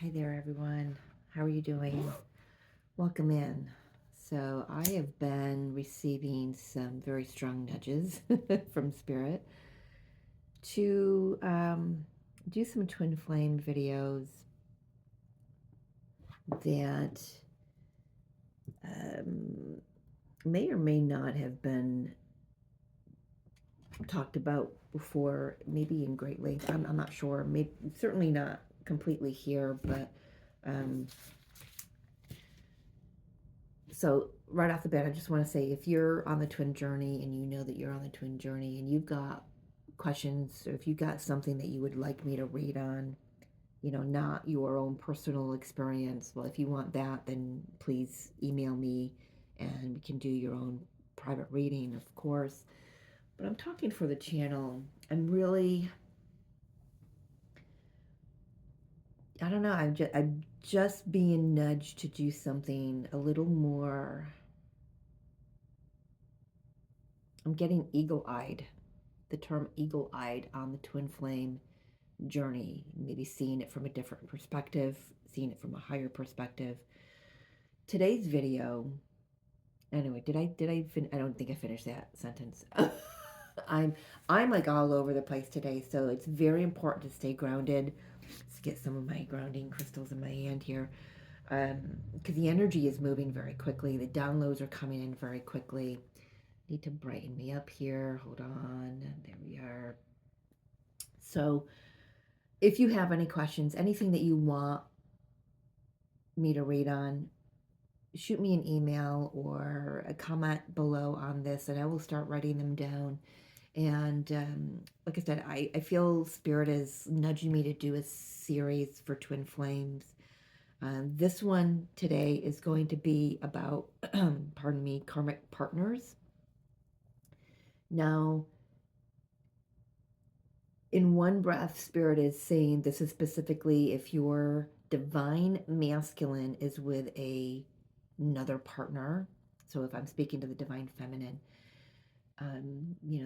Hi there, everyone. How are you doing? Welcome in. So, I have been receiving some very strong nudges from Spirit to do some twin flame videos that may or may not have been talked about before, maybe in great length. I'm not sure. Maybe, certainly not completely here, but. So right off the bat, I just want to say, if you're on the twin journey and you know that you're on the twin journey and you've got questions, or if you've got something that you would like me to read on, not your own personal experience, well, if you want that, then please email me and we can do your own private reading, of course. But I'm talking for the channel. I don't know, I'm just being nudged to do something a little more. I'm getting eagle-eyed, the term eagle-eyed on the twin flame journey, maybe seeing it from a different perspective, seeing it from a higher perspective. Today's video, anyway, I don't think I finished that sentence. I'm like all over the place today, so it's very important to stay grounded. Let's get some of my grounding crystals in my hand here, because the energy is moving very quickly. The downloads are coming in very quickly. Need to brighten me up here. Hold on. There we are. So if you have any questions, anything that you want me to read on, shoot me an email or a comment below on this, and I will start writing them down. And like I said, I feel Spirit is nudging me to do a series for Twin Flames. This one today is going to be about, pardon me, karmic partners. Now, in one breath, Spirit is saying this is specifically if your divine masculine is with another partner. So if I'm speaking to the divine feminine,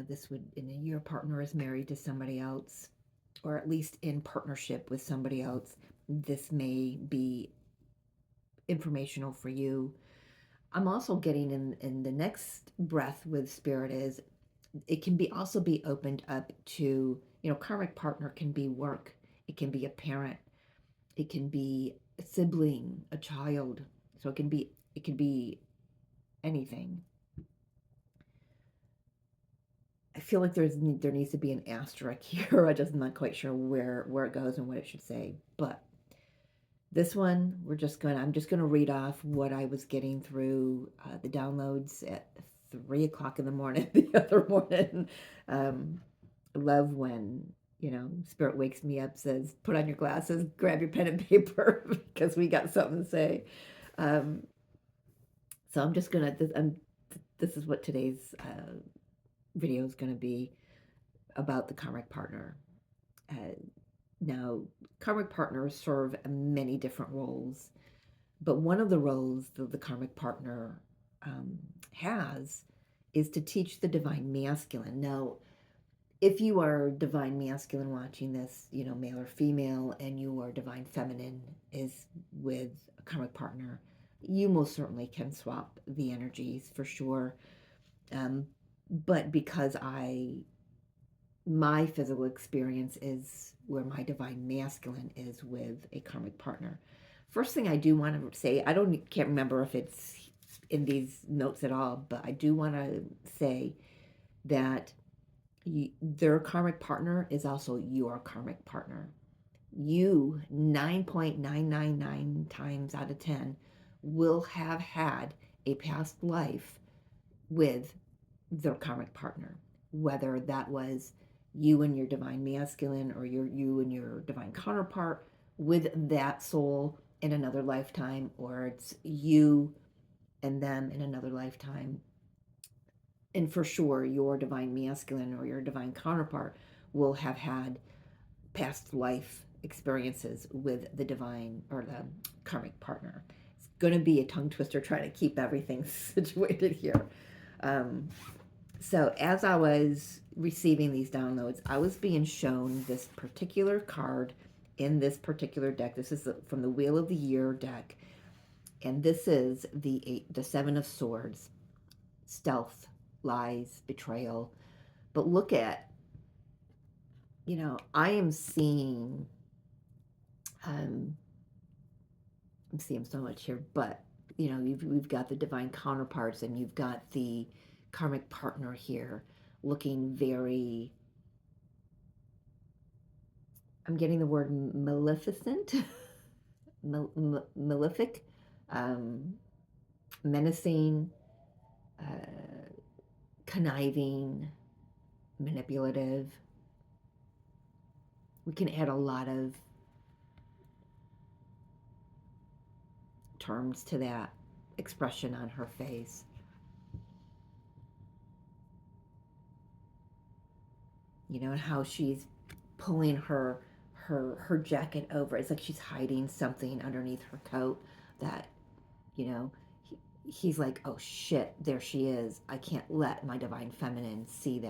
this would, your partner is married to somebody else, or at least in partnership with somebody else. This may be informational for you. I'm also getting in the next breath with Spirit is it can be also be opened up to, karmic partner can be work, it can be a parent, it can be a sibling, a child. So it can be anything. I feel like there needs to be an asterisk here. I'm just not quite sure where it goes and what it should say. But this one, I'm just gonna read off what I was getting through the downloads at 3 o'clock in the morning the other morning. Love when Spirit wakes me up, says put on your glasses, grab your pen and paper because we got something to say. So I'm just gonna this is what today's video is going to be about, the karmic partner. Now, karmic partners serve many different roles, but one of the roles that the karmic partner has is to teach the divine masculine. Now, if you are divine masculine watching this, male or female, and you are divine feminine is with a karmic partner, you most certainly can swap the energies for sure. But because my physical experience is where my divine masculine is with a karmic partner. First thing I do want to say, can't remember if it's in these notes at all, but I do want to say that their karmic partner is also your karmic partner. You, 9.999 times out of 10, will have had a past life with their karmic partner, whether that was you and your divine masculine, or you and your divine counterpart with that soul in another lifetime, or it's you and them in another lifetime. And for sure, your divine masculine or your divine counterpart will have had past life experiences with the divine or the karmic partner. It's going to be a tongue twister trying to keep everything situated here. So as I was receiving these downloads, I was being shown this particular card in this particular deck. This is from the Wheel of the Year deck, and this is the Seven of Swords, stealth, lies, betrayal. But look at, I am seeing, I'm seeing so much here, but we've got the divine counterparts, and you've got the karmic partner here, looking very. I'm getting the word maleficent, malefic, um, menacing, conniving, manipulative. We can add a lot of terms to that expression on her face. And how she's pulling her jacket over. It's like she's hiding something underneath her coat that, he's like, oh shit, there she is. I can't let my divine feminine see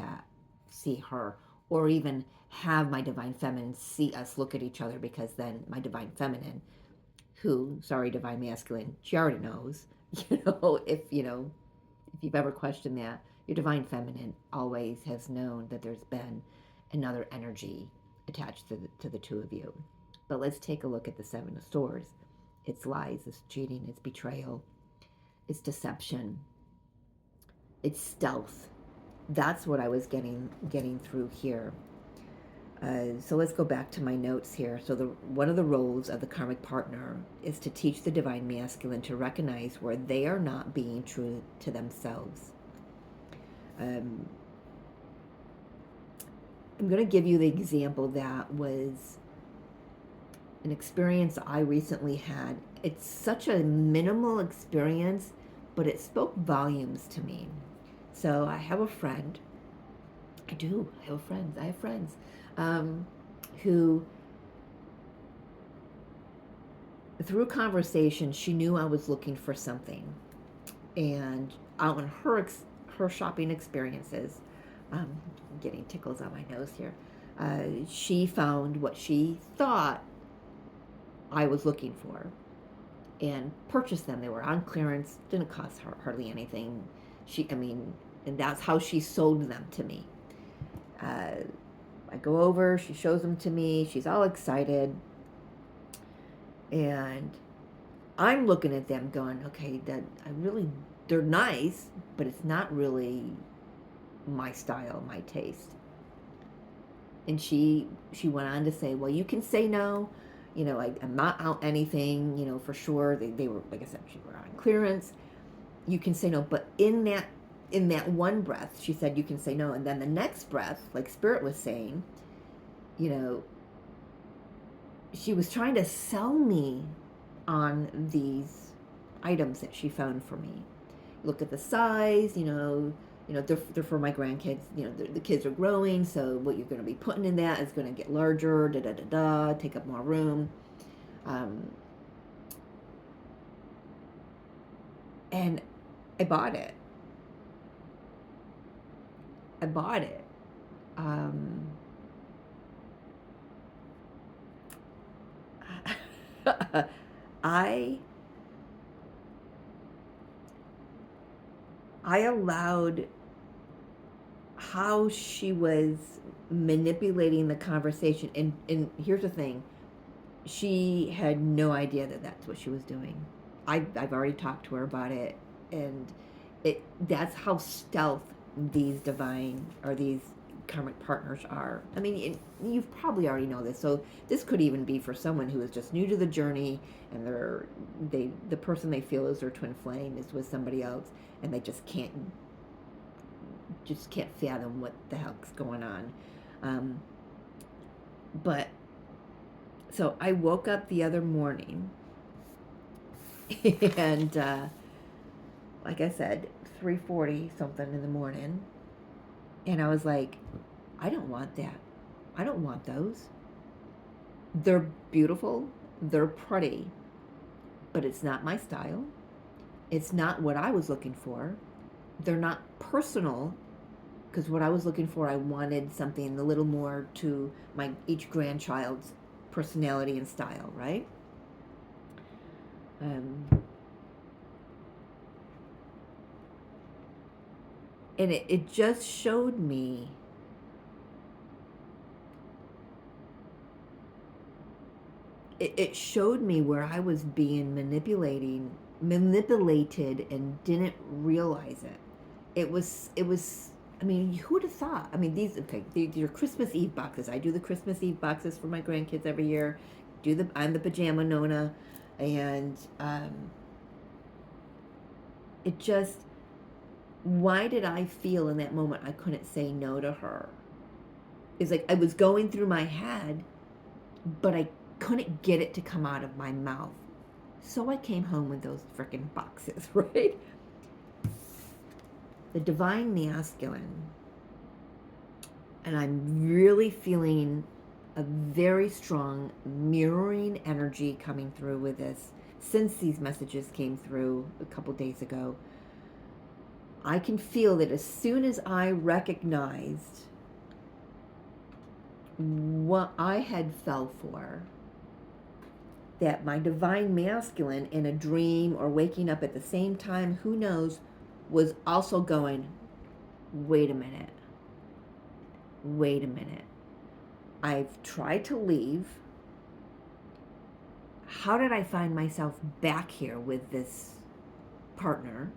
her, or even have my divine feminine see us look at each other, because then my divine feminine, divine masculine, she already knows, if you've ever questioned that, your divine feminine always has known that there's been another energy attached to the two of you. But let's take a look at the Seven of Swords. It's lies, it's cheating, it's betrayal, it's deception, it's stealth. That's what I was getting through here. So let's go back to my notes here. So one of the roles of the karmic partner is to teach the divine masculine to recognize where they are not being true to themselves. I'm going to give you the example that was an experience I recently had. It's such a minimal experience, but it spoke volumes to me. So I have a friend. I have friends who, through conversation, she knew I was looking for something. And out in her shopping experiences, getting tickles on my nose here, she found what she thought I was looking for and purchased them. They were on clearance, didn't cost her hardly anything. And that's how she sold them to me. I go over, she shows them to me, she's all excited, and I'm looking at them going, okay, they're nice, but it's not really my style, my taste. And she went on to say, well, you can say no, I'm not out anything, for sure. They were, like I said, she were on clearance. You can say no, but in that one breath, she said, you can say no. And then the next breath, like Spirit was saying, she was trying to sell me on these items that she found for me. Look at the size, they're for my grandkids. The kids are growing, so what you're going to be putting in that is going to get larger, take up more room. And I bought it. I allowed how she was manipulating the conversation, and here's the thing, she had no idea that that's what she was doing. I've already talked to her about it, and that's how stealth these divine or these karmic partners are. You've probably already know this, so this could even be for someone who is just new to the journey, and the person they feel is their twin flame is with somebody else, and they just can't fathom what the heck's going on. But so I woke up the other morning, and like I said, 3:40 something in the morning, and I was like, I don't want that. I don't want those. They're beautiful, they're pretty, but it's not my style. It's not what I was looking for. They're not personal, because what I was looking for, I wanted something a little more to each grandchild's personality and style, right? And it just showed me it showed me where I was being manipulated and didn't realize it. It was I mean, who'd have thought? I mean, these are Christmas Eve boxes. I do the Christmas Eve boxes for my grandkids every year. I'm the pajama nona, and it just, why did I feel in that moment I couldn't say no to her? It's like I was going through my head, but I couldn't get it to come out of my mouth. So I came home with those freaking boxes, right? The divine masculine, and I'm really feeling a very strong mirroring energy coming through with this since these messages came through a couple days ago. I can feel that as soon as I recognized what I had fell for, that my divine masculine in a dream or waking up at the same time, who knows, was also going, wait a minute. I've tried to leave. How did I find myself back here with this partner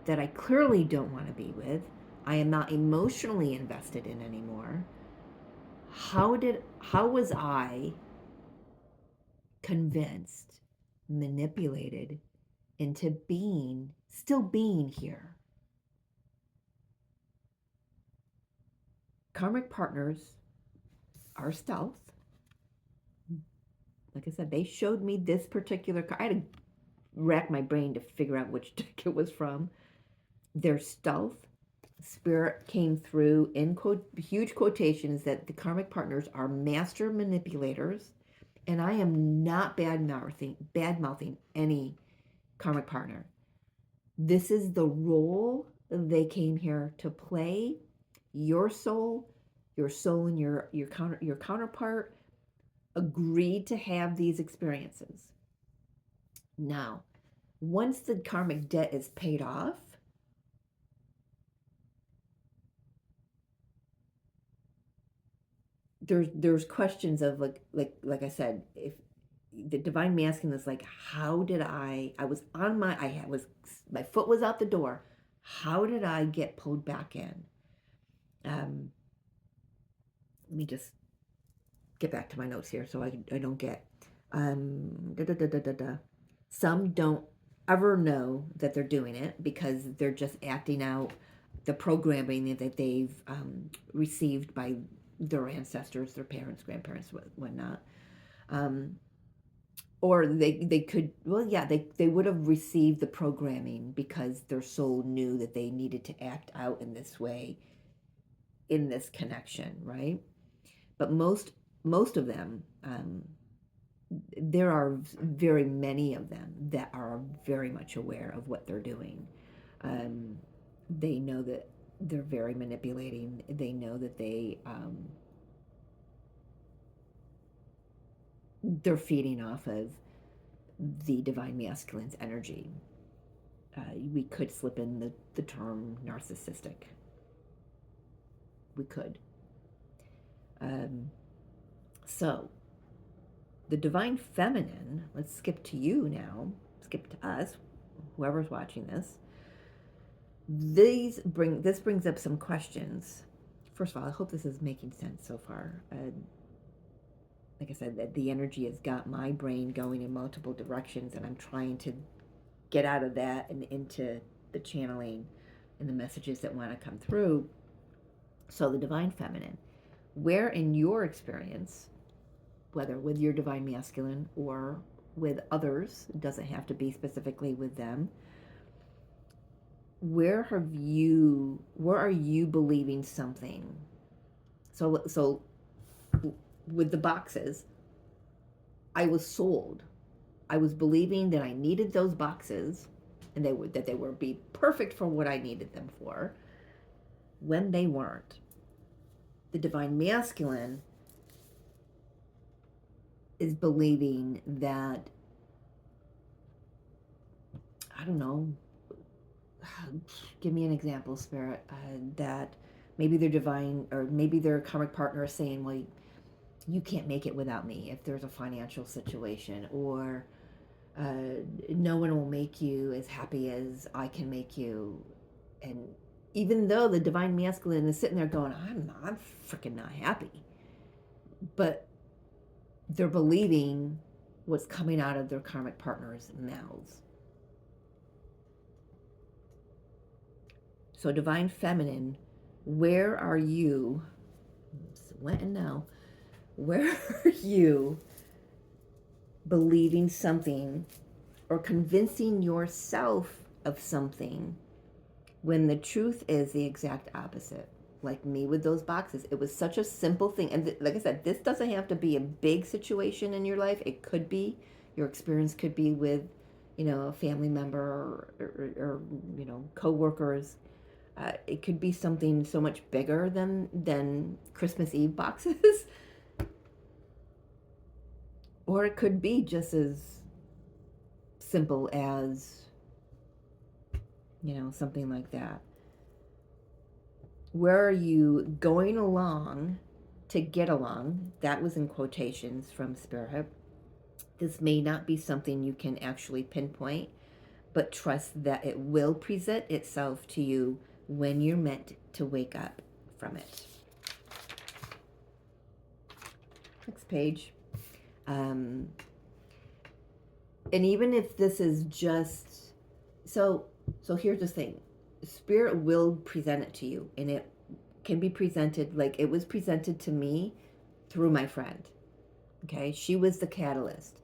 that I clearly don't want to be with? I am not emotionally invested in anymore. How was I convinced, manipulated into still being here? Karmic partners are stealth. Like I said, they showed me this particular card. I had to rack my brain to figure out which deck it was from. Their stealth. Spirit came through in huge quotations that the karmic partners are master manipulators. And I am not bad-mouthing any karmic partner. This is the role they came here to play. Your soul and your counterpart agreed to have these experiences. Now, once the karmic debt is paid off, there's questions of like I said, if the divine masculine is like, how did I was on my foot was out the door. How did I get pulled back in? Let me just get back to my notes here so I don't get Some don't ever know that they're doing it because they're just acting out the programming that they've received by their ancestors, their parents, grandparents, whatnot. Or they could, well, yeah, they would have received the programming because their soul knew that they needed to act out in this way, in this connection, right? But most of them, there are very many of them that are very much aware of what they're doing. They know that they're very manipulating. They know that they're feeding off of the divine masculine's energy. We could slip in the term narcissistic. We could. So, the divine feminine, let's skip to you now, skip to us, whoever's watching this. This brings up some questions. First of all, I hope this is making sense so far. Like I said, the energy has got my brain going in multiple directions, and I'm trying to get out of that and into the channeling and the messages that want to come through. So the divine feminine, where in your experience, whether with your divine masculine or with others, it doesn't have to be specifically with them, where are you believing something? So with the boxes, I was sold. I was believing that I needed those boxes and that they would be perfect for what I needed them for, when they weren't. The divine masculine is believing that, I don't know, give me an example, Spirit, that maybe their divine, or maybe their karmic partner is saying, well, you can't make it without me if there's a financial situation, or no one will make you as happy as I can make you. And even though the divine masculine is sitting there going, I'm freaking not happy, but they're believing what's coming out of their karmic partner's mouths. So, divine feminine, where are you? When and now, where are you believing something or convincing yourself of something when the truth is the exact opposite? Like me with those boxes, it was such a simple thing. And like I said, this doesn't have to be a big situation in your life. It could be, your experience could be with, a family member, or co-workers. It could be something so much bigger than Christmas Eve boxes. Or it could be just as simple as, something like that. Where are you going along to get along? That was in quotations from Spirit. This may not be something you can actually pinpoint, but trust that it will present itself to you when you're meant to wake up from it. Next page. And even if this is just, so here's the thing. Spirit will present it to you, and it can be presented like it was presented to me through my friend. Okay, she was the catalyst.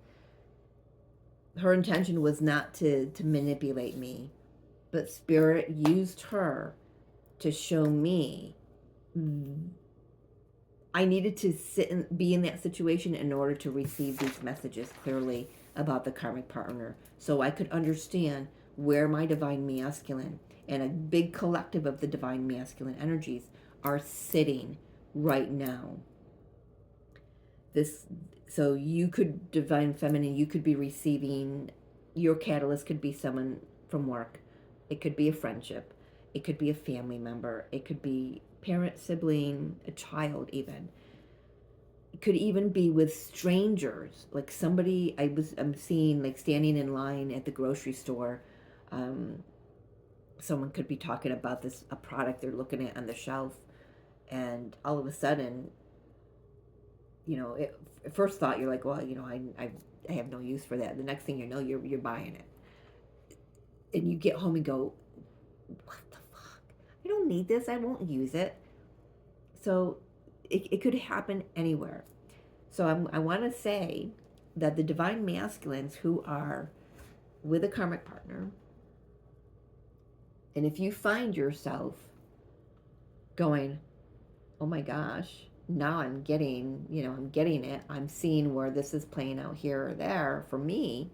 Her intention was not to manipulate me, but Spirit used her to show me I needed to sit and be in that situation in order to receive these messages clearly about the karmic partner, so I could understand where my divine masculine and a big collective of the divine masculine energies are sitting right now. So you could, divine feminine, you could be receiving, your catalyst could be someone from work. It could be a friendship. It could be a family member. It could be parent, sibling, a child even. It could even be with strangers, like somebody I'm seeing like standing in line at the grocery store. Someone could be talking about a product they're looking at on the shelf, and all of a sudden, at first thought you're like, well, I have no use for that. The next thing you know, you're buying it, and you get home and go, what the fuck? I don't need this. I won't use it. So it could happen anywhere. So I want to say that the divine masculines who are with a karmic partner, and if you find yourself going, oh my gosh, now I'm getting it. I'm seeing where this is playing out here or there for me.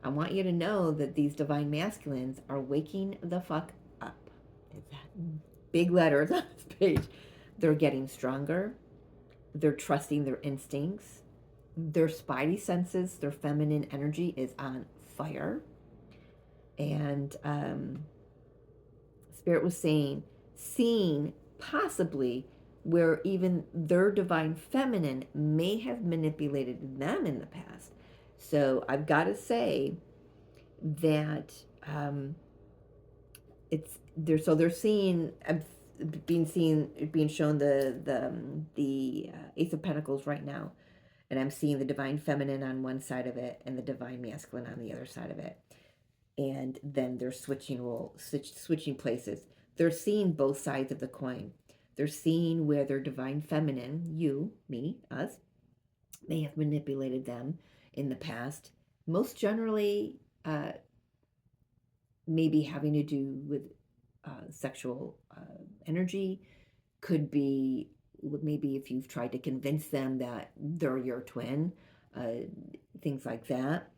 I want you to know that these divine masculines are waking the fuck up. Is that big letters on this page? They're getting stronger. They're trusting their instincts. Their spidey senses, their feminine energy is on fire. And Spirit was saying, seeing possibly where even their divine feminine may have manipulated them in the past. So I've got to say that they're seeing, being shown the Ace of Pentacles right now, and I'm seeing the divine feminine on one side of it and the divine masculine on the other side of it, and then they're switching places. They're seeing both sides of the coin. They're seeing where their divine feminine, you, me, us, may have manipulated them in the past, most generally maybe having to do with sexual energy. Could be maybe if you've tried to convince them that they're your twin, things like that.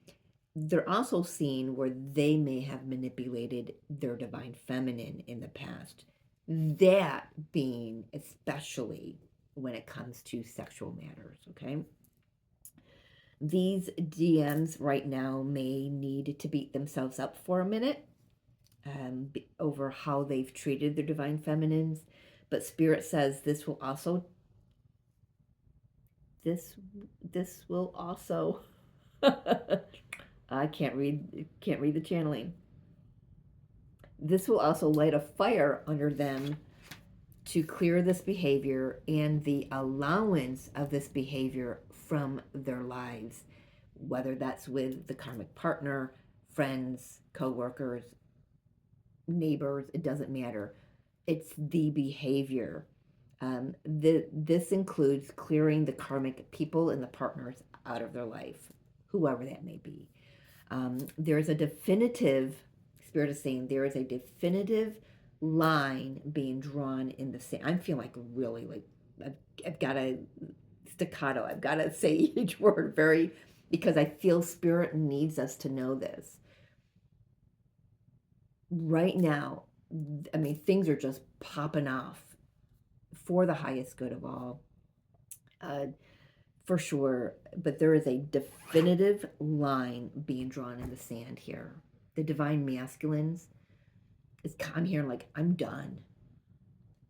They're also seeing where they may have manipulated their divine feminine in the past. That being especially when it comes to sexual matters, okay? These DMs right now may need to beat themselves up for a minute over how they've treated their divine feminines. But Spirit says this will also, this will also, I can't read the channeling. This will also light a fire under them to clear this behavior and the allowance of this behavior from their lives, whether that's with the karmic partner, friends, co-workers, neighbors, it doesn't matter. It's the behavior. This includes clearing the karmic people and the partners out of their life, whoever that may be. There's a definitive, Spirit is saying, there is a definitive line being drawn in the sand. I'm feeling like really like I've got a staccato. I've got to say each word very, because I feel Spirit needs us to know this. Right now, I mean, things are just popping off for the highest good of all, for sure. But there is a definitive line being drawn in the sand here. The divine masculines is, I'm hearing like, I'm done.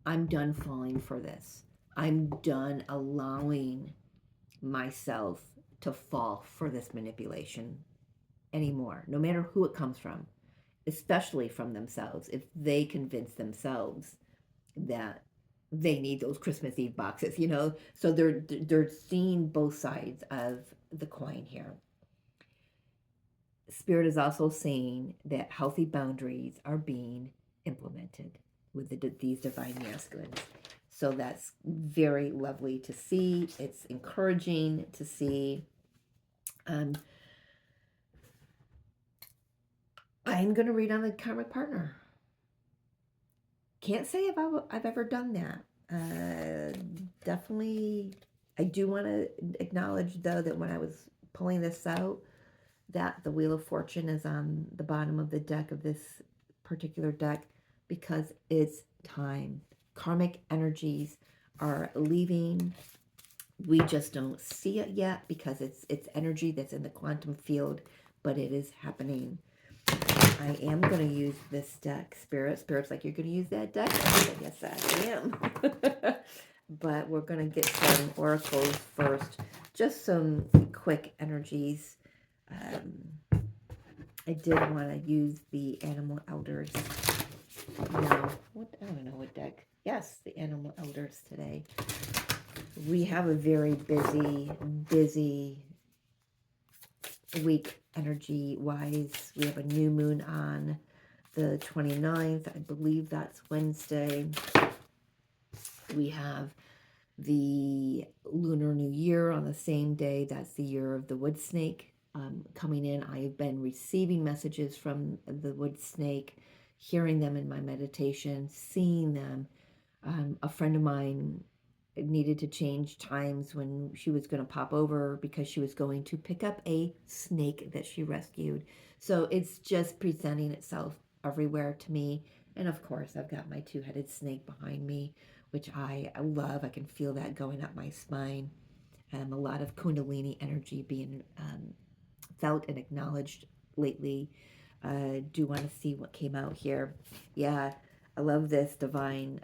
I'm done falling for this. I'm done allowing myself to fall for this manipulation anymore, no matter who it comes from, especially from themselves. If they convince themselves that they need those Christmas Eve boxes, you know, so they're seeing both sides of the coin here. Spirit is also saying that healthy boundaries are being implemented with these divine masculines. So that's very lovely to see. It's encouraging to see. I'm going to read on the karmic partner. Can't say if I've ever done that. Definitely, I do want to acknowledge, though, that when I was pulling this out, that the Wheel of Fortune is on the bottom of the deck of this particular deck because it's time. Karmic energies are leaving. We just don't see it yet because it's energy that's in the quantum field, but it is happening. I am going to use this deck. Spirit's like, you're going to use that deck? I guess I am. But we're going to get some oracles first. Just some quick energies. I did want to use the Animal Elders. No, I don't know what deck. Yes, the Animal Elders today. We have a very busy week energy-wise. We have a new moon on the 29th. I believe that's Wednesday. We have the Lunar New Year on the same day. That's the year of the wood snake coming in. I've been receiving messages from the wood snake, hearing them in my meditation, seeing them. A friend of mine needed to change times when she was going to pop over because she was going to pick up a snake that she rescued. So it's just presenting itself everywhere to me. And of course, I've got my two-headed snake behind me, which I love. I can feel that going up my spine. A lot of Kundalini energy being felt and acknowledged lately. Do want to see what came out here. Yeah, I love this divine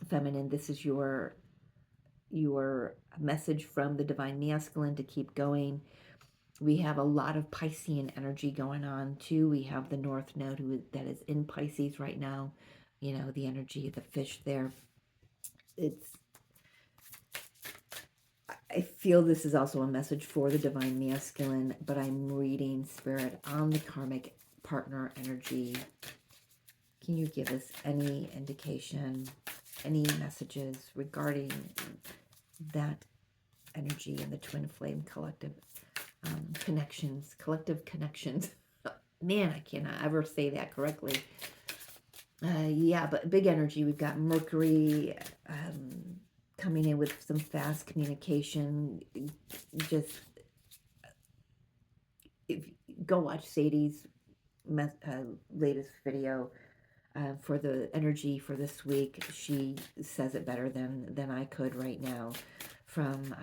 feminine. This is your message from the divine masculine to keep going. We have a lot of Piscean energy going on too. We have the North Node that is in Pisces right now. You know, the energy of the fish there. I feel this is also a message for the divine masculine, but I'm reading Spirit on the karmic partner energy. Can you give us any indication, any messages regarding that energy and the twin flame collective connections? Man, I cannot ever say that correctly. Yeah, but big energy. We've got Mercury coming in with some fast communication. Just go watch Sadie's latest video for the energy for this week. She says it better than I could right now from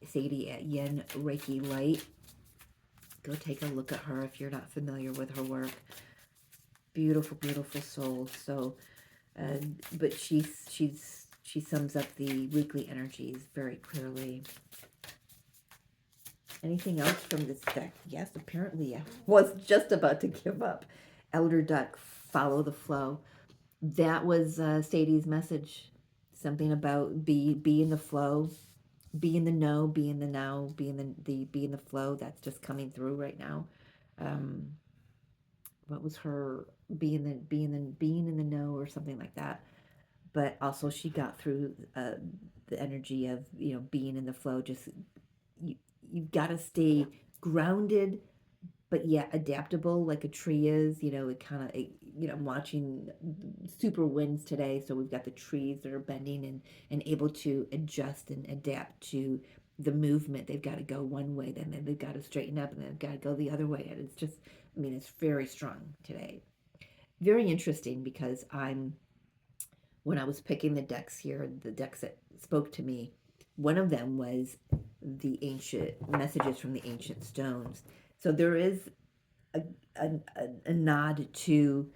Sadie at Yin Reiki Light. Go take a look at her if you're not familiar with her work. Beautiful, beautiful soul. So, but she sums up the weekly energies very clearly. Anything else from this deck? Yes, apparently I was just about to give up. Elder Duck, follow the flow. That was Sadie's message. Something about be in the flow, be in the know, be in the now, be in the flow. That's just coming through right now. What was her being in the know or something like that? But also she got through the energy of being in the flow. Just you've got to stay grounded, but yet adaptable, like a tree is. It kind of I'm watching super winds today, so we've got the trees that are bending and able to adjust and adapt to the movement. They've got to go one way, then they've got to straighten up, and then they've got to go the other way. And it's just, it's very strong today. Very interesting, because when I was picking the decks here, the decks that spoke to me, one of them was the ancient messages from the ancient stones. So there is a nod to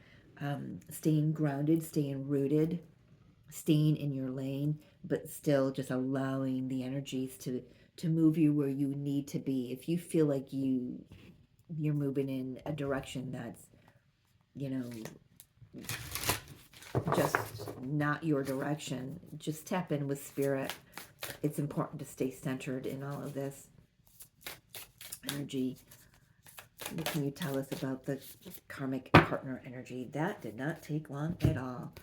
staying grounded, staying rooted, staying in your lane, but still just allowing the energies to move you where you need to be. If you feel like you're moving in a direction that's just not your direction, just tap in with spirit. It's important to stay centered in all of this energy. What can you tell us about the karmic partner energy? That did not take long at all.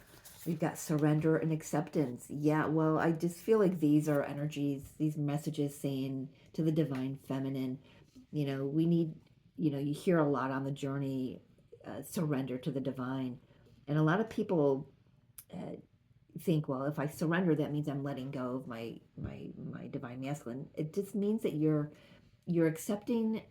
We've got surrender and acceptance. Yeah, well, I just feel like these are energies, these messages saying to the divine feminine, we need, you hear a lot on the journey, surrender to the divine. And a lot of people think, well, if I surrender, that means I'm letting go of my divine masculine. It just means that you're accepting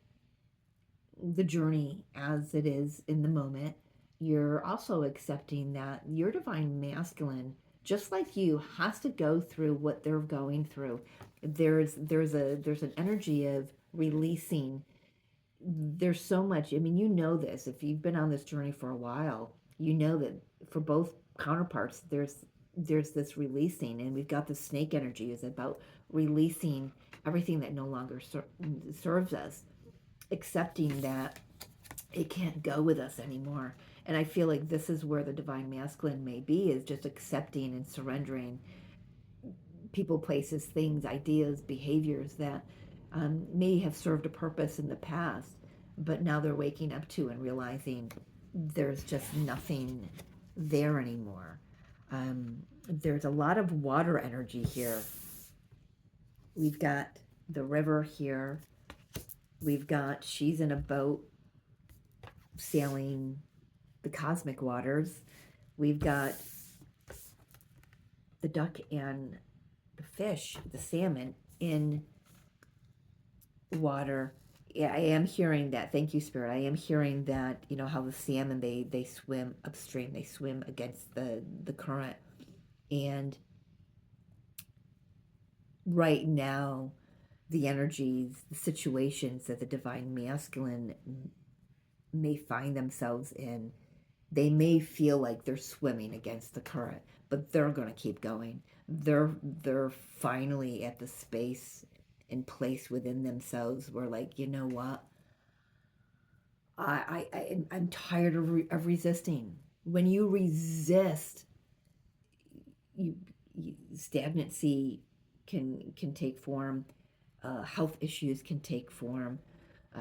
the journey as it is in the moment. You're also accepting that your divine masculine, just like you, has to go through what they're going through. There's an energy of releasing. There's so much. This. If you've been on this journey for a while, that for both counterparts, there's this releasing, and we've got the snake energy is about releasing everything that no longer serves us, accepting that it can't go with us anymore. And I feel like this is where the divine masculine may be, is just accepting and surrendering people, places, things, ideas, behaviors that may have served a purpose in the past, but now they're waking up to and realizing there's just nothing there anymore. There's a lot of water energy here. We've got the river here. We've got, she's in a boat sailing the cosmic waters. We've got the duck and the fish, the salmon, in water. Yeah, I am hearing that. Thank you, Spirit. I am hearing that, how the salmon, they swim upstream. They swim against the current. And right now, the energies, the situations that the divine masculine may find themselves in, they may feel like they're swimming against the current, but they're going to keep going. They're finally at the space and place within themselves where, like, you know what? I'm tired of resisting. When you resist, you stagnancy can take form. Health issues can take form.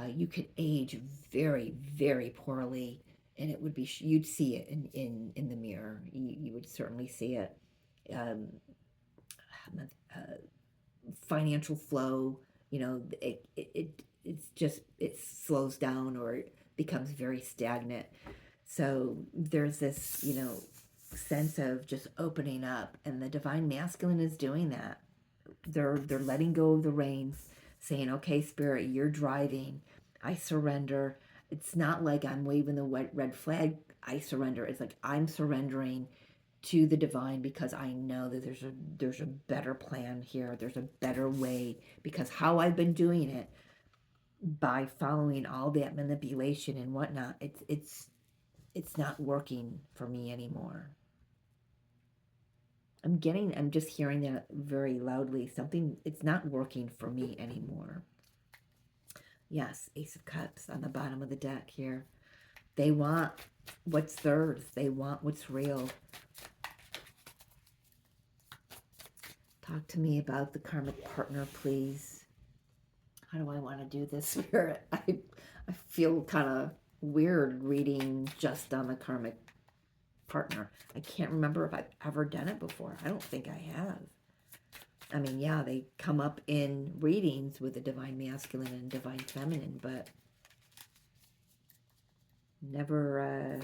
You could age very, very poorly, and it would be, you'd see it in the mirror. You would certainly see it. Financial flow, it's just, it slows down or it becomes very stagnant. So there's this, sense of just opening up, and the divine masculine is doing that. They're letting go of the reins, saying, okay, Spirit, you're driving. I surrender. It's not like I'm waving the red flag. I surrender. It's like I'm surrendering to the divine, because I know that there's a better plan here. There's a better way, because how I've been doing it, by following all that manipulation and whatnot, it's not working for me anymore. I'm just hearing that very loudly. Something, it's not working for me anymore. Yes, Ace of Cups on the bottom of the deck here. They want what's theirs. They want what's real. Talk to me about the karmic partner, please. How do I want to do this, Spirit? I feel kind of weird reading just on the karmic partner. I can't remember if I've ever done it before. I don't think I have. I mean, yeah, they come up in readings with the divine masculine and divine feminine, but never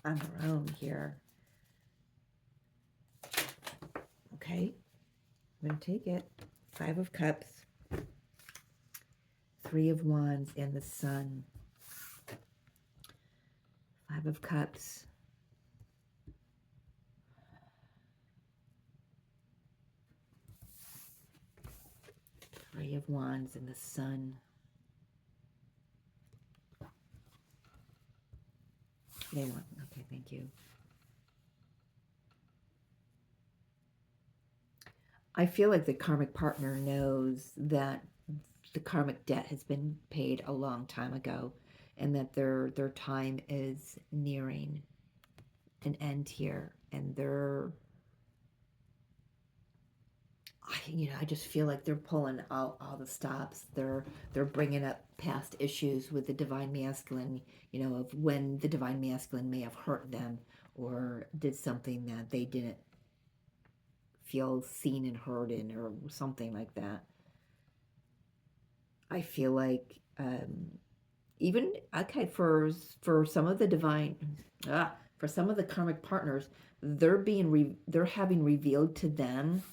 on their own here. Okay, I'm going to take it. 5 of Cups, 3 of Wands, and the Sun. 5 of Cups. 3 of Wands and the Sun. They want, okay, thank you. I feel like the karmic partner knows that the karmic debt has been paid a long time ago, and that their time is nearing an end here, and I just feel like they're pulling out all the stops. They're bringing up past issues with the divine masculine, of when the divine masculine may have hurt them or did something that they didn't feel seen and heard in, or something like that. I feel like even, okay, for some of the for some of the karmic partners, they're having revealed to them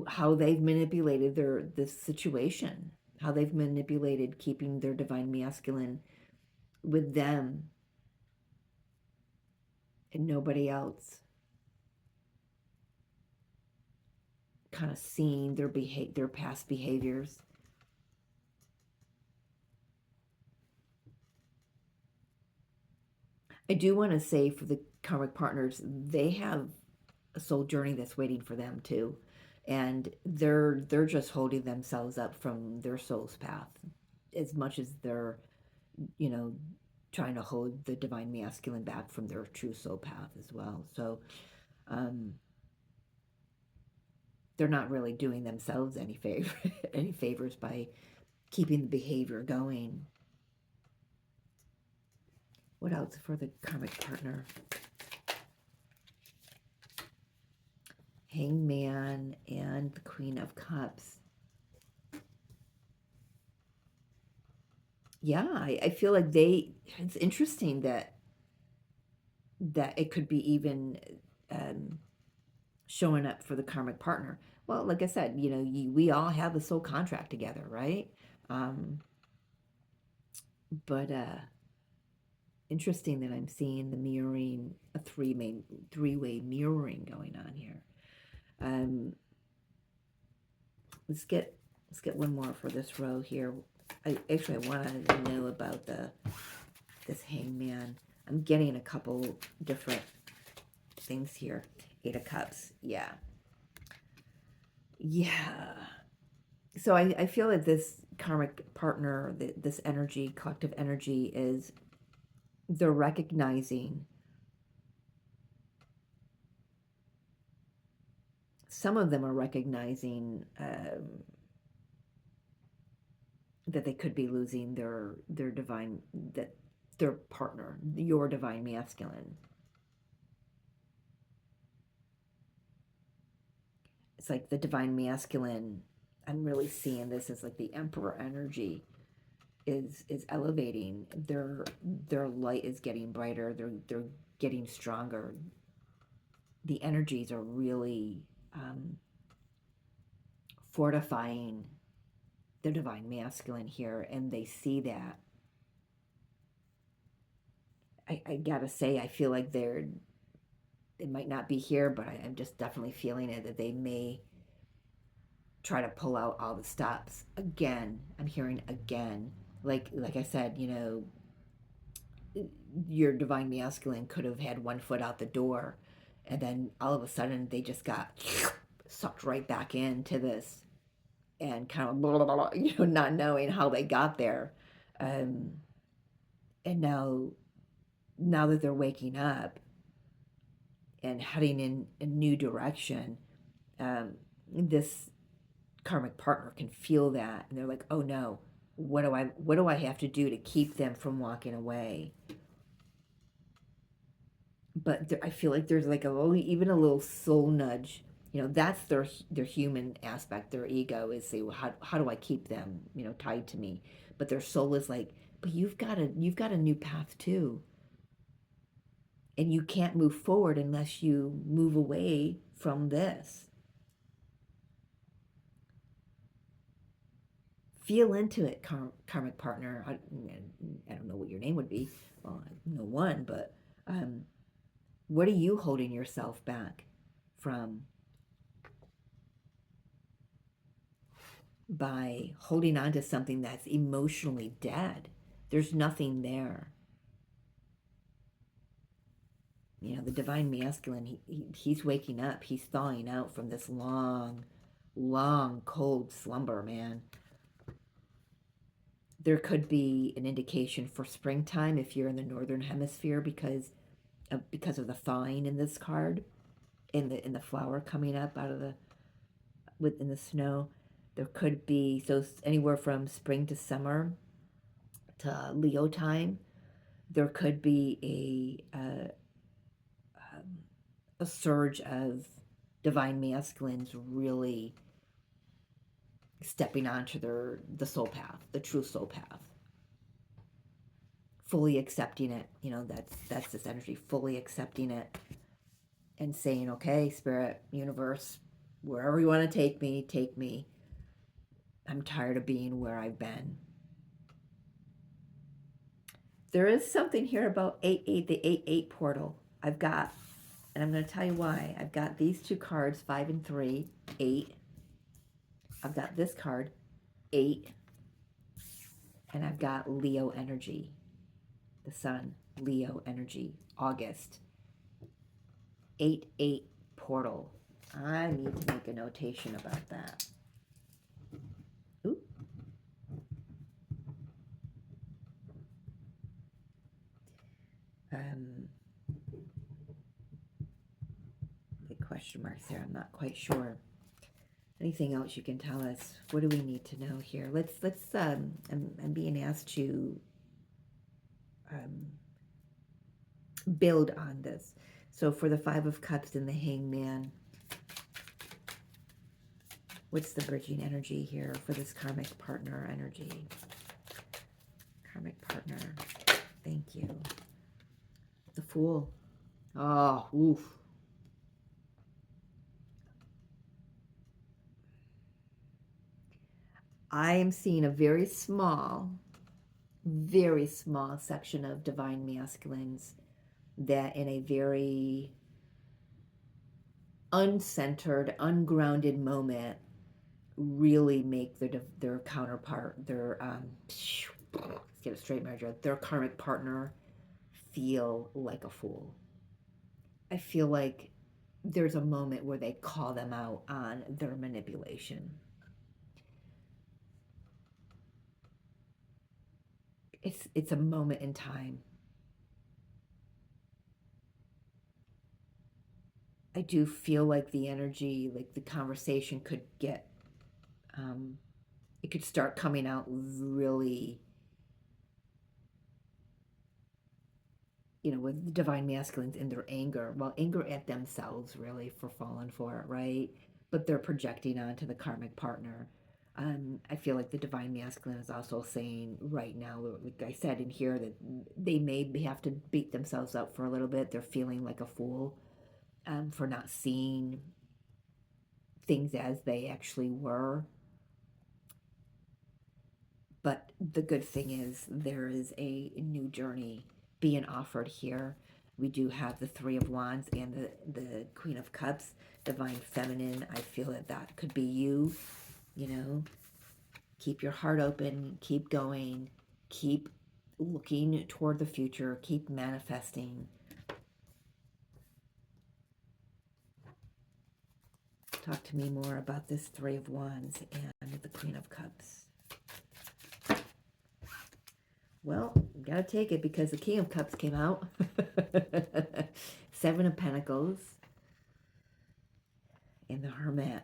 how they've manipulated this situation, how they've manipulated keeping their divine masculine with them and nobody else, kind of seeing their past behaviors. I do want to say, for the karmic partners, they have a soul journey that's waiting for them too, and they're just holding themselves up from their soul's path as much as they're trying to hold the divine masculine back from their true soul path as well. So they're not really doing themselves any favors by keeping the behavior going. What else for the karmic partner? Hangman and the Queen of Cups. Yeah, I feel like it's interesting that it could be even showing up for the karmic partner. Well, like I said, we all have a soul contract together, right? But interesting that I'm seeing the mirroring, a three-way mirroring going on here. Let's get one more for this row here. I wanted to know about this Hangman. I'm getting a couple different things here. 8 of Cups, yeah. So I feel that this karmic partner, this energy, collective energy, they're recognizing, some of them are recognizing that they could be losing their partner, your divine masculine. It's like the divine masculine, I'm really seeing this as like the Emperor energy is elevating. Their light is getting brighter. They're getting stronger. The energies are really fortifying their divine masculine here, and they see that. I gotta say, I feel like they might not be here, but I'm just definitely feeling it, that they may try to pull out all the stops again. I'm hearing again, like I said, your divine masculine could have had one foot out the door, and then all of a sudden they just got sucked right back into this, and kind of blah, blah, blah, not knowing how they got there. um, and now that they're waking up and heading in a new direction, this karmic partner can feel that, and they're like, oh no, what do I have to do to keep them from walking away? But I feel like there's like even a little soul nudge. That's their human aspect. Their ego is, say, well, how do I keep them, tied to me? But their soul is like, but you've got a new path too, and you can't move forward unless you move away from this. Feel into it, karmic partner. I don't know what your name would be. Well, I know one, but um, what are you holding yourself back from by holding on to something that's emotionally dead? There's nothing there. The divine masculine, he's waking up. He's thawing out from this long, long, cold slumber, man. There could be an indication for springtime if you're in the northern hemisphere, because of the thawing in this card, in the flower coming up out of the within the snow. There could be, so anywhere from spring to summer to Leo time. There could be a surge of divine masculines really stepping onto the soul path, the true soul path, fully accepting it. That's this energy, fully accepting it and saying, okay, spirit, universe, wherever you want to take me, take me. I'm tired of being where I've been. There is something here about 8-8, the 8-8 portal. I've got, and I'm going to tell you why. I've got these two cards, 5 and 3, 8. I've got this card, 8. And I've got Leo energy, the sun, Leo energy, August. 8-8 portal. I need to make a notation about that. Ooh. Big question marks there. I'm not quite sure. Anything else you can tell us? What do we need to know here? I'm being asked to build on this. So for the 5 of Cups and the Hangman, what's the bridging energy here for this karmic partner energy? Karmic partner, thank you. The Fool. Oh, oof. I am seeing a very small section of divine masculines that, in a very uncentered, ungrounded moment, really make their counterpart, let's get it straight, MaryJo, their karmic partner feel like a fool. I feel like there's a moment where they call them out on their manipulation. It's a moment in time. I do feel like the energy, like the conversation could get, it could start coming out really, with the divine masculines in their anger. Well, anger at themselves, really, for falling for it, right? But they're projecting onto the karmic partner. I feel like the divine masculine is also saying right now, like I said in here, that they may have to beat themselves up for a little bit. They're feeling like a fool for not seeing things as they actually were. But the good thing is there is a new journey being offered here. We do have the Three of Wands and the Queen of Cups, Divine Feminine. I feel that that could be you, you know. Keep your heart open, keep going, keep looking toward the future, keep manifesting. Talk to me more about this Three of Wands and the Queen of Cups. Well, gotta take it because the King of Cups came out. Seven of Pentacles and the Hermit.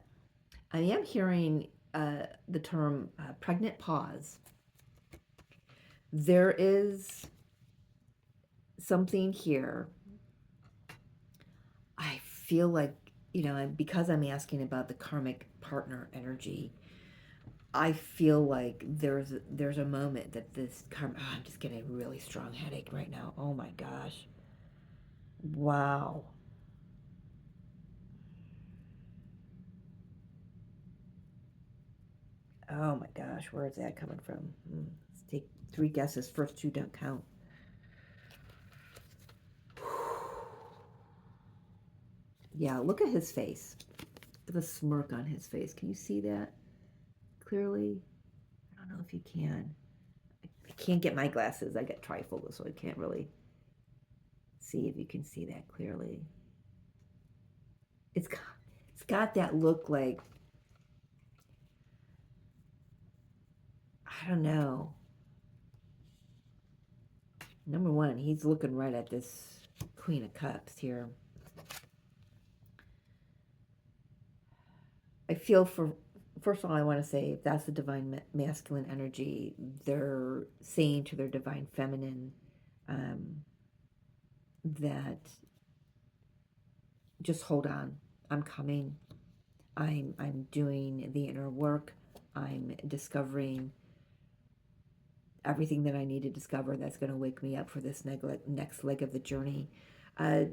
I am hearing the term pregnant pause. There is something here. I feel like, you know, because I'm asking about the karmic partner energy, I feel like there's a moment that this I'm just getting a really strong headache right now. Oh my gosh. Wow. Oh my gosh, where is that coming from? Let's take 3 guesses. First 2 don't count. Yeah, look at his face. Look at the smirk on his face. Can you see that clearly? I don't know if you can. I can't get my glasses. I got trifocal, so I can't really see if you can see that clearly. It's got that look like, I don't know. Number one, he's looking right at this Queen of Cups here. I feel first of all, I want to say if that's the divine masculine energy, they're saying to their divine feminine that just hold on. I'm coming. I'm doing the inner work. I'm discovering everything that I need to discover that's going to wake me up for this next leg of the journey. I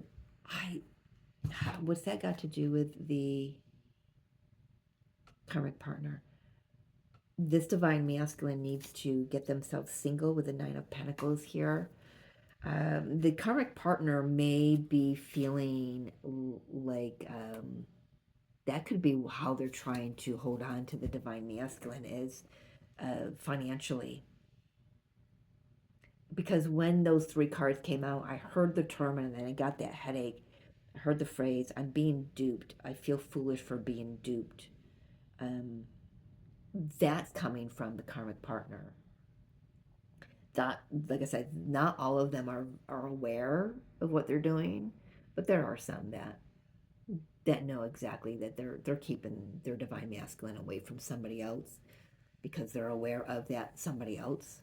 what's that got to do with the karmic partner? This divine masculine needs to get themselves single with the Nine of Pentacles here. The karmic partner may be feeling like that could be how they're trying to hold on to the divine masculine is financially. Because when those 3 cards came out, I heard the term and then I got that headache. I heard the phrase, I'm being duped. I feel foolish for being duped. That's coming from the karmic partner. That, like I said, not all of them are aware of what they're doing, but there are some that know exactly that they're keeping their divine masculine away from somebody else because they're aware of that somebody else.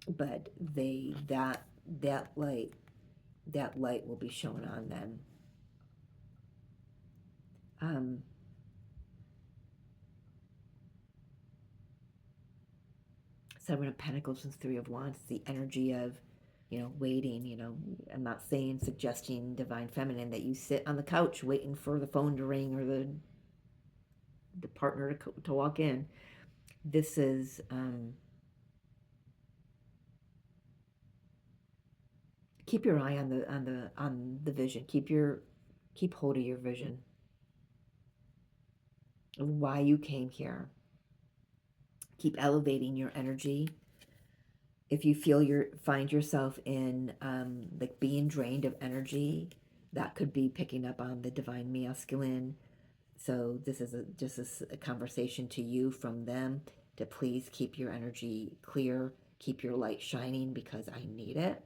But that light will be shown on them. Seven of Pentacles and Three of Wands, the energy of, you know, waiting. You know, I'm not suggesting divine feminine that you sit on the couch waiting for the phone to ring or the partner to walk in. This is keep your eye on the vision. Keep hold of your vision of why you came here. Keep elevating your energy. If you feel find yourself in like being drained of energy, that could be picking up on the divine masculine. So this is just a conversation to you from them to please keep your energy clear, keep your light shining because I need it.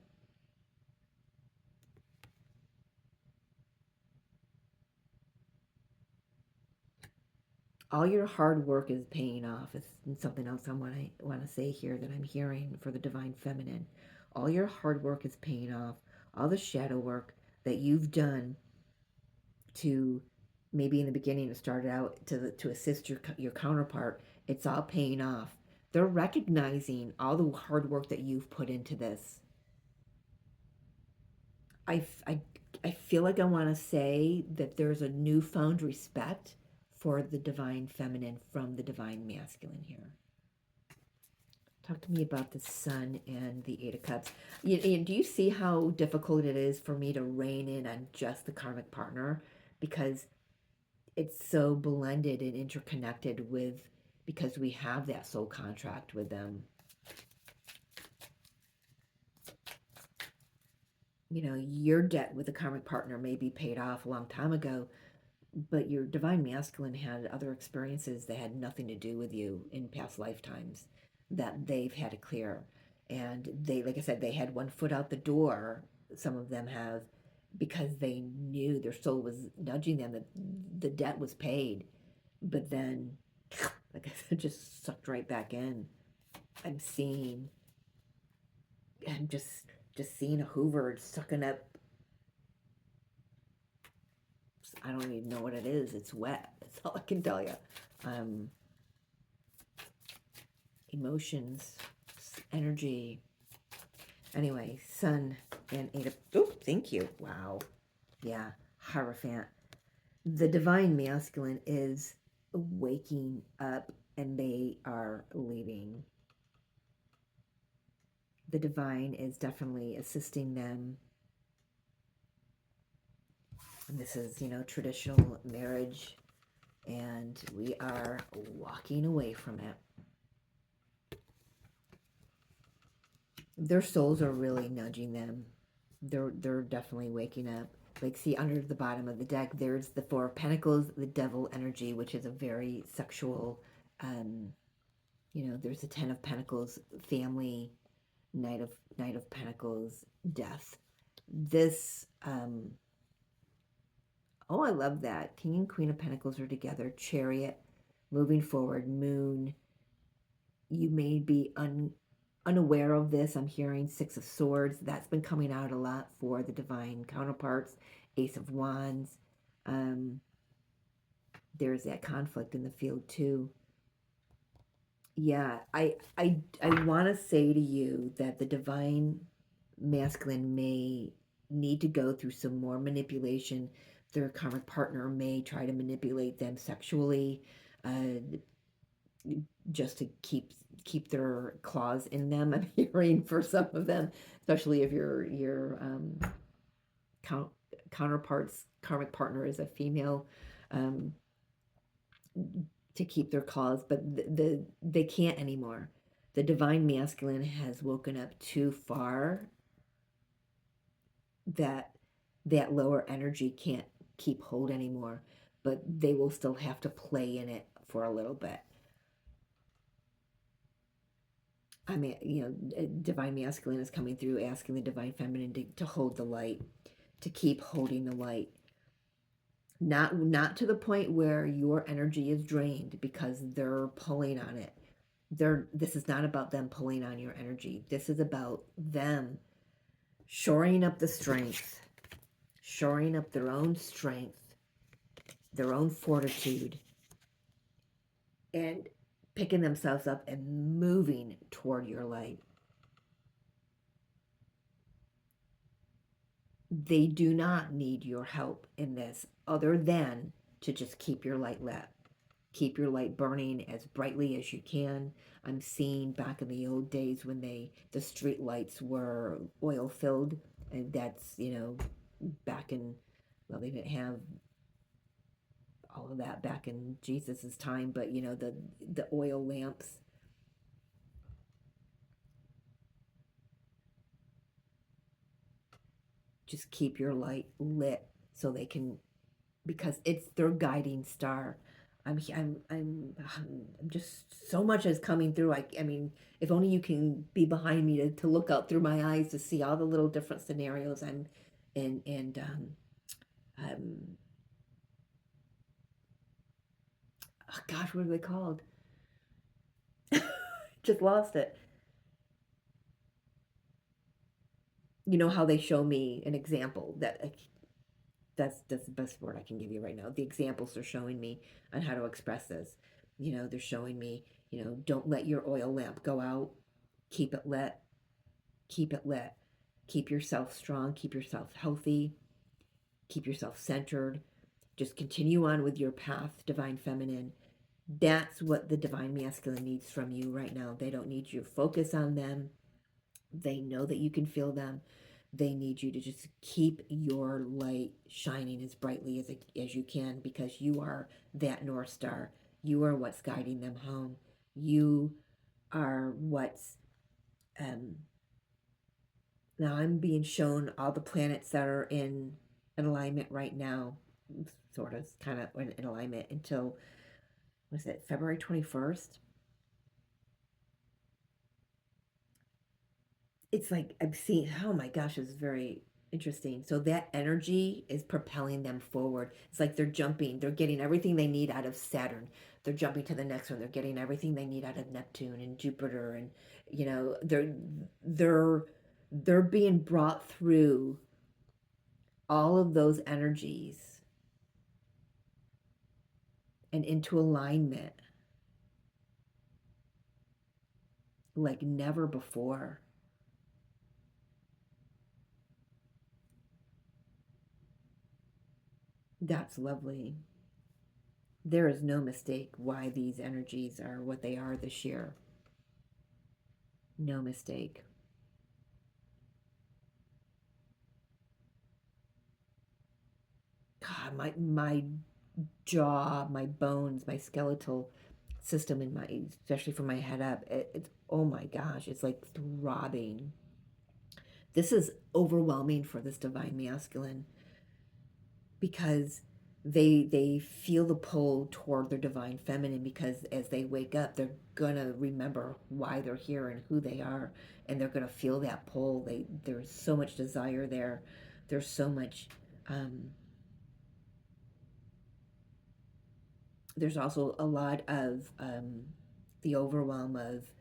All your hard work is paying off. It's something else I want to say here that I'm hearing for the divine feminine. All your hard work is paying off. All the shadow work that you've done to maybe in the beginning it started out to assist your counterpart, it's all paying off. They're recognizing all the hard work that you've put into this. I, I, I feel like I want to say that there's a newfound respect for the divine feminine from the divine masculine here. Talk to me about the Sun and the Eight of Cups. Do you see how difficult it is for me to rein in on just the karmic partner? Because it's so blended and interconnected with, because we have that soul contract with them. Your debt with the karmic partner may be paid off a long time ago, but your divine masculine had other experiences that had nothing to do with you in past lifetimes that they've had to clear. And they, like I said, they had one foot out the door. Some of them have, because they knew their soul was nudging them that the debt was paid. But then, like I said, just sucked right back in. I'm just seeing a Hoover sucking up. I don't even know what it is. It's wet. That's all I can tell you. Emotions, energy. Anyway, Sun and Eight of... Oh, thank you. Wow. Yeah, Hierophant. The divine masculine is waking up and they are leaving. The divine is definitely assisting them. And this is, traditional marriage, and we are walking away from it. Their souls are really nudging them. They're definitely waking up. Like, see, under the bottom of the deck, there's the Four of Pentacles, the Devil energy, which is a very sexual, there's the Ten of Pentacles, family, Knight of Pentacles, death. This, oh, I love that. King and Queen of Pentacles are together. Chariot, moving forward. Moon. You may be unaware of this. I'm hearing Six of Swords. That's been coming out a lot for the divine counterparts. Ace of Wands. There's that conflict in the field too. Yeah, I want to say to you that the divine masculine may need to go through some more manipulation. Their karmic partner may try to manipulate them sexually, just to keep their claws in them. I'm hearing for some of them, especially if your counterpart's karmic partner is a female, to keep their claws, but they can't anymore. The divine masculine has woken up too far that lower energy can't keep hold anymore, but they will still have to play in it for a little bit. I mean, divine masculine is coming through, asking the divine feminine to hold the light, to keep holding the light. Not to the point where your energy is drained because they're pulling on it. This is not about them pulling on your energy. This is about them shoring up the strength, shoring up their own strength, their own fortitude, and picking themselves up and moving toward your light. They do not need your help in this other than to just keep your light lit. Keep your light burning as brightly as you can. I'm seeing back in the old days when the street lights were oil filled, and that's, back in, well, they didn't have all of that back in Jesus's time, but the oil lamps. Just keep your light lit so they can, because it's their guiding star. I'm just, so much is coming through. I mean, if only you can be behind me to look out through my eyes to see all the little different scenarios I'm in, and oh gosh, what are they called? Just lost it. You know how they show me an example that's the best word I can give you right now. The examples they're showing me on how to express this. They're showing me, don't let your oil lamp go out. Keep it lit. Keep it lit. Keep yourself strong. Keep yourself healthy. Keep yourself centered. Just continue on with your path, divine feminine. That's what the divine masculine needs from you right now. They don't need you to focus on them. They know that you can feel them. They need you to just keep your light shining as brightly as you can, because you are that North Star. You are what's guiding them home. You are what's, now I'm being shown all the planets that are in alignment right now, sort of, kind of in alignment until, was it February 21st? It's like I'm seeing, oh my gosh, it's very interesting. So that energy is propelling them forward. It's like they're jumping, they're getting everything they need out of Saturn. They're jumping to the next one. They're getting everything they need out of Neptune and Jupiter, and they're they're being brought through all of those energies and into alignment like never before. That's lovely. There is no mistake why these energies are what they are this year. No mistake. God, my jaw, my bones, my skeletal system in my, especially from my head up, it's, oh my gosh, it's like throbbing. This is overwhelming for this divine masculine, because they feel the pull toward their divine feminine, because as they wake up, they're gonna remember why they're here and who they are, and they're gonna feel that pull. There's so much desire there. There's so much, there's also a lot of, the overwhelm of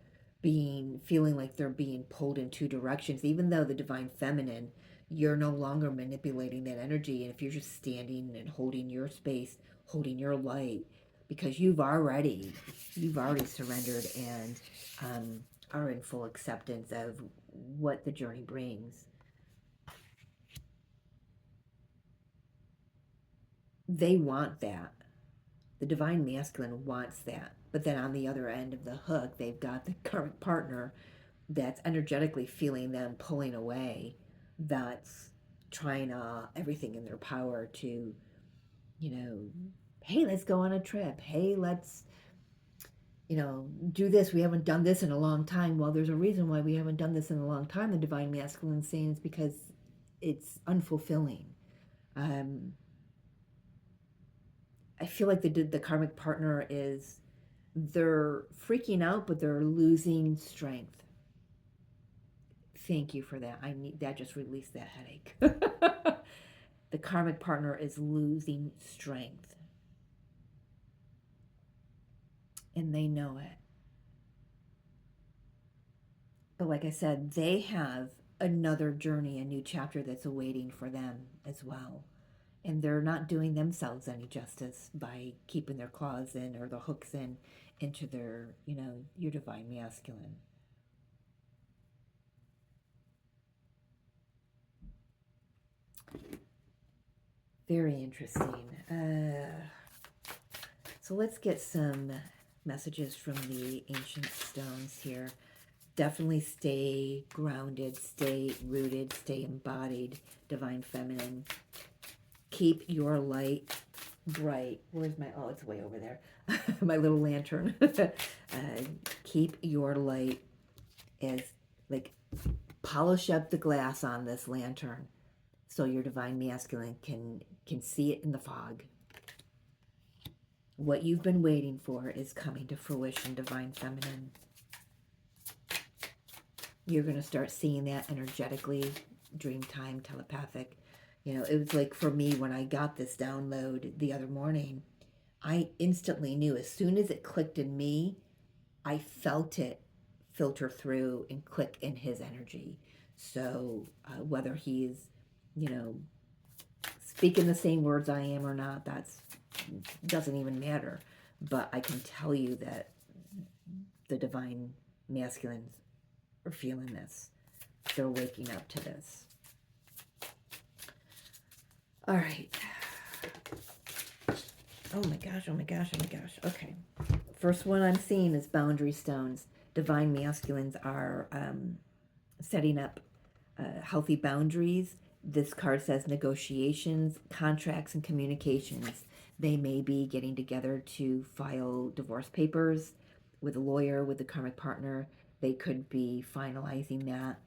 feeling like they're being pulled in two directions, even though the divine feminine, you're no longer manipulating that energy. And if you're just standing and holding your space, holding your light, because you've already surrendered, and are in full acceptance of what the journey brings. They want that. The divine masculine wants that. But then on the other end of the hook, they've got the karmic partner that's energetically feeling them pulling away, that's trying everything in their power to, you know, hey, let's go on a trip. Hey, let's, do this. We haven't done this in a long time. Well, there's a reason why we haven't done this in a long time, the divine masculine saying, is because it's unfulfilling. Um, I feel like the karmic partner is, they're freaking out, but they're losing strength. Thank you for that. I need that, just released that headache. The karmic partner is losing strength, and they know it. But like I said, they have another journey, a new chapter that's awaiting for them as well. And they're not doing themselves any justice by keeping their claws in, or the hooks in, into their, your divine masculine. Very interesting. So let's get some messages from the ancient stones here. Definitely stay grounded, stay rooted, stay embodied, divine feminine. Keep your light bright. Where's my, oh, it's way over there. My little lantern. Keep your light as, like, polish up the glass on this lantern so your divine masculine can see it in the fog. What you've been waiting for is coming to fruition, divine feminine. You're going to start seeing that energetically, dream time, telepathic. It was like, for me, when I got this download the other morning, I instantly knew, as soon as it clicked in me, I felt it filter through and click in his energy. So whether he's, speaking the same words I am or not, that's doesn't even matter. But I can tell you that the divine masculines are feeling this. They're waking up to this. All right. Oh my gosh, oh my gosh, oh my gosh. Okay. First one I'm seeing is boundary stones. Divine masculines are setting up healthy boundaries. This card says negotiations, contracts, and communications. They may be getting together to file divorce papers with a lawyer, with a karmic partner. They could be finalizing that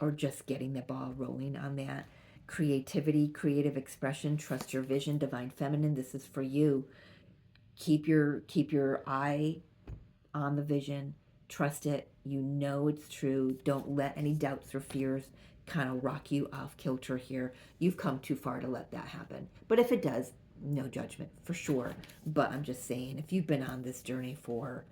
or just getting the ball rolling on that. Creativity, creative expression, trust your vision, divine feminine. This is for you. Keep your eye on the vision. Trust it. You know it's true. Don't let any doubts or fears kind of rock you off kilter here. You've come too far to let that happen. But if it does, no judgment for sure. But I'm just saying, if you've been on this journey for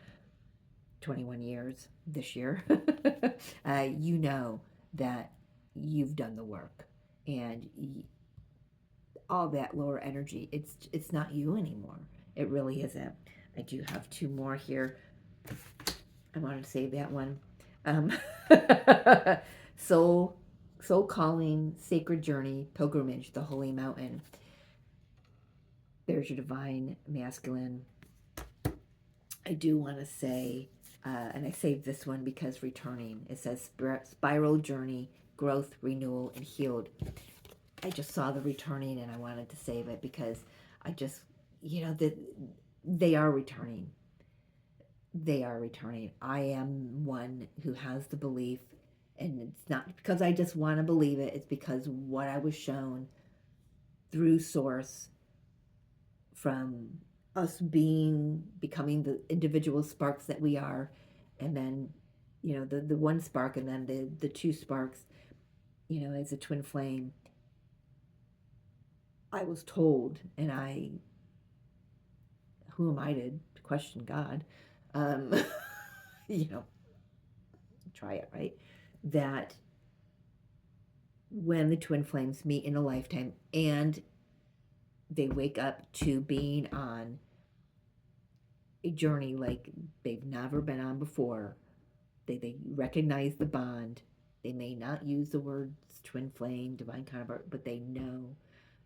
21 years this year, you know that you've done the work, and all that lower energy, it's not you anymore. It really isn't. I do have two more here. I wanted to save that one. Um, soul, soul calling, sacred journey, pilgrimage, the holy mountain. There's your divine masculine. I do want to say, and I saved this one because returning. It says spiral journey, growth, renewal, and healed. I just saw the returning and I wanted to save it because I just, they are returning. They are returning. I am one who has the belief, and it's not because I just want to believe it, it's because what I was shown through source, from us becoming the individual sparks that we are, and then the one spark, and then the two sparks, as a twin flame. I was told, and who am I to question God? Um, you know, try it, right? That when the twin flames meet in a lifetime and they wake up to being on a journey like they've never been on before, they recognize the bond. They may not use the words twin flame, divine counterpart, but they know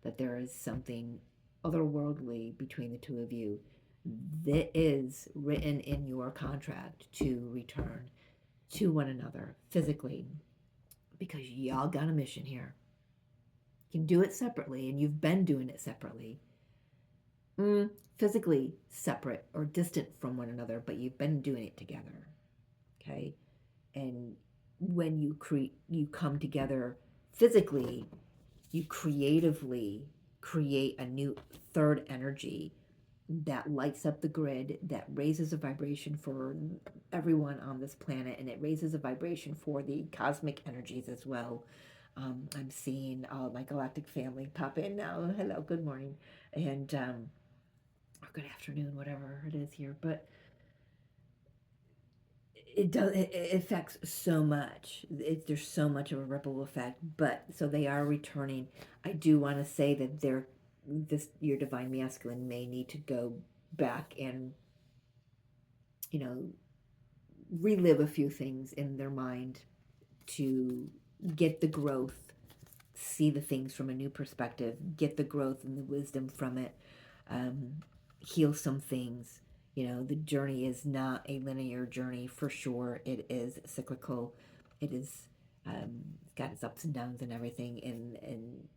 that there is something otherworldly between the two of you that is written in your contract to return to one another physically, because y'all got a mission here. You can do it separately, and you've been doing it separately. Physically separate or distant from one another, but you've been doing it together. Okay? And when you come together physically, you creatively create a new third energy that lights up the grid, that raises a vibration for everyone on this planet, and it raises a vibration for the cosmic energies as well. I'm seeing my galactic family pop in now. Hello, good morning, and or good afternoon, whatever it is here. But it affects so much. There's so much of a ripple effect. But so they are returning. I do want to say that your divine masculine may need to go back and relive a few things in their mind to get the growth, see the things from a new perspective, get the growth and the wisdom from it, heal some things. The journey is not a linear journey for sure. It is cyclical. It is got its ups and downs and everything, and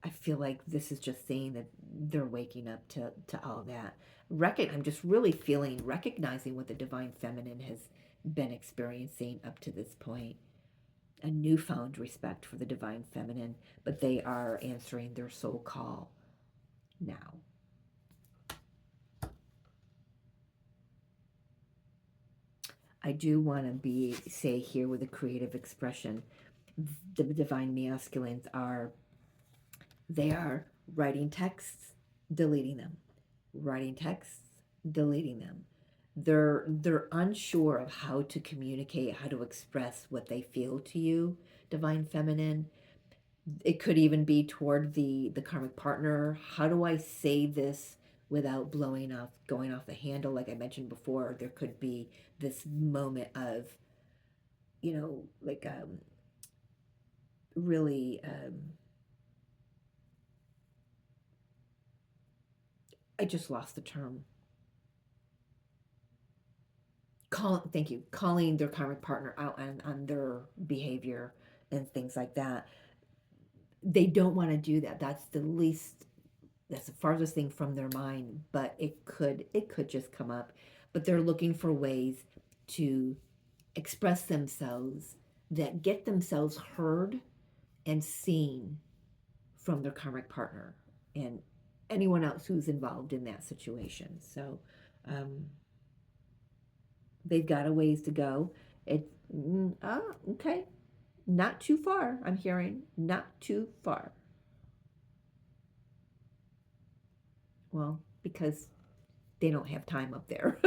I feel like this is just saying that they're waking up to all that. I'm just really recognizing what the divine feminine has been experiencing up to this point. A newfound respect for the divine feminine, but they are answering their soul call now. I do want to say here with a creative expression, the divine masculines they are writing texts, deleting them, writing texts, deleting them. They're unsure of how to communicate, how to express what they feel to you, divine feminine. It could even be toward the karmic partner. How do I say this without going off the handle? Like I mentioned before, there could be this moment of, like really. I just lost the term. thank you, calling their karmic partner out on their behavior and things like that. They don't want to do that. That's the farthest thing from their mind, but it could just come up. But they're looking for ways to express themselves that get themselves heard and seen from their karmic partner and anyone else who's involved in that situation. So they've got a ways to go. Okay, not too far. I'm hearing not too far. Well, because they don't have time up there.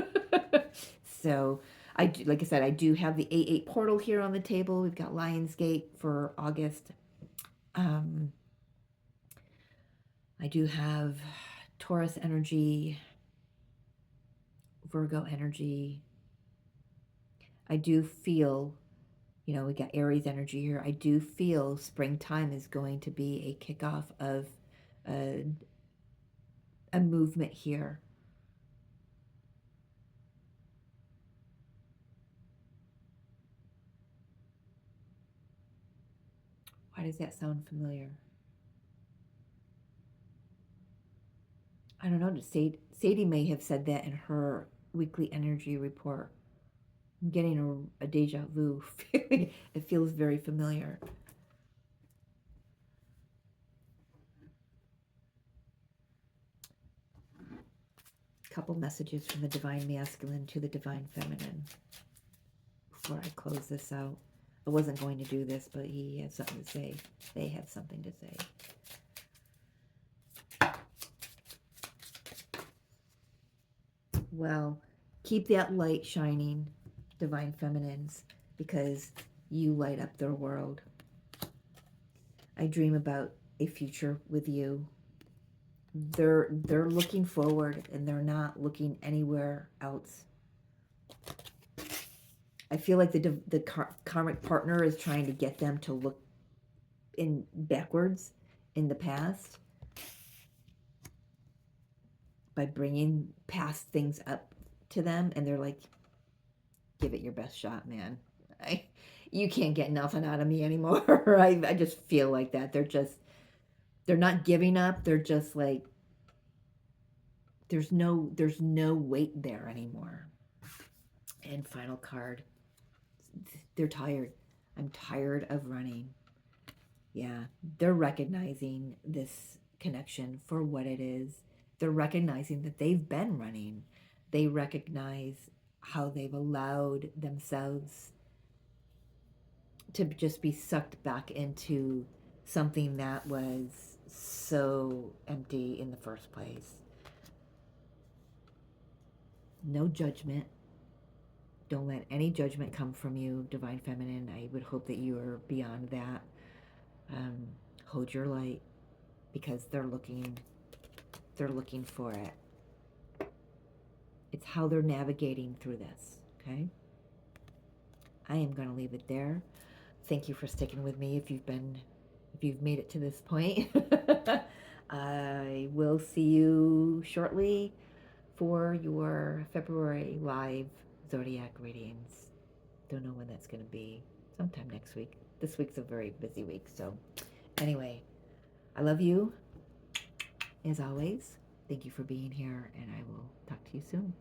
So I do, like I said, I do have the 8-8 portal here on the table. We've got Lionsgate for August. I do have Taurus energy, Virgo energy. I do feel, we got Aries energy here. I do feel springtime is going to be a kickoff of a movement here. Why does that sound familiar? I don't know. Sadie may have said that in her weekly energy report. I'm getting a deja vu feeling. It feels very familiar. Couple messages from the divine masculine to the divine feminine before I close this out. I wasn't going to do this, but he had something to say. They have something to say. Well, keep that light shining, divine feminines, because you light up their world. I dream about a future with you. They're looking forward and they're not looking anywhere else. I feel like the karmic partner is trying to get them to look backwards in the past by bringing past things up to them, and they're like, give it your best shot, man. You can't get nothing out of me anymore. I just feel like that. They're not giving up. They're just like, there's no weight there anymore. And final card, they're tired. I'm tired of running. Yeah, they're recognizing this connection for what it is. They're recognizing that they've been running. They recognize how they've allowed themselves to just be sucked back into something that was so empty in the first place. No judgment. Don't let any judgment come from you, divine feminine. I would hope that you are beyond that. Hold your light, because they're looking for it. It's how they're navigating through this. Okay, I am going to leave it there. Thank you for sticking with me. If you've made it to this point, I will see you shortly for your February live zodiac readings. Don't know when that's going to be. Sometime next week. This week's a very busy week. So anyway, I love you as always. Thank you for being here, and I will talk to you soon.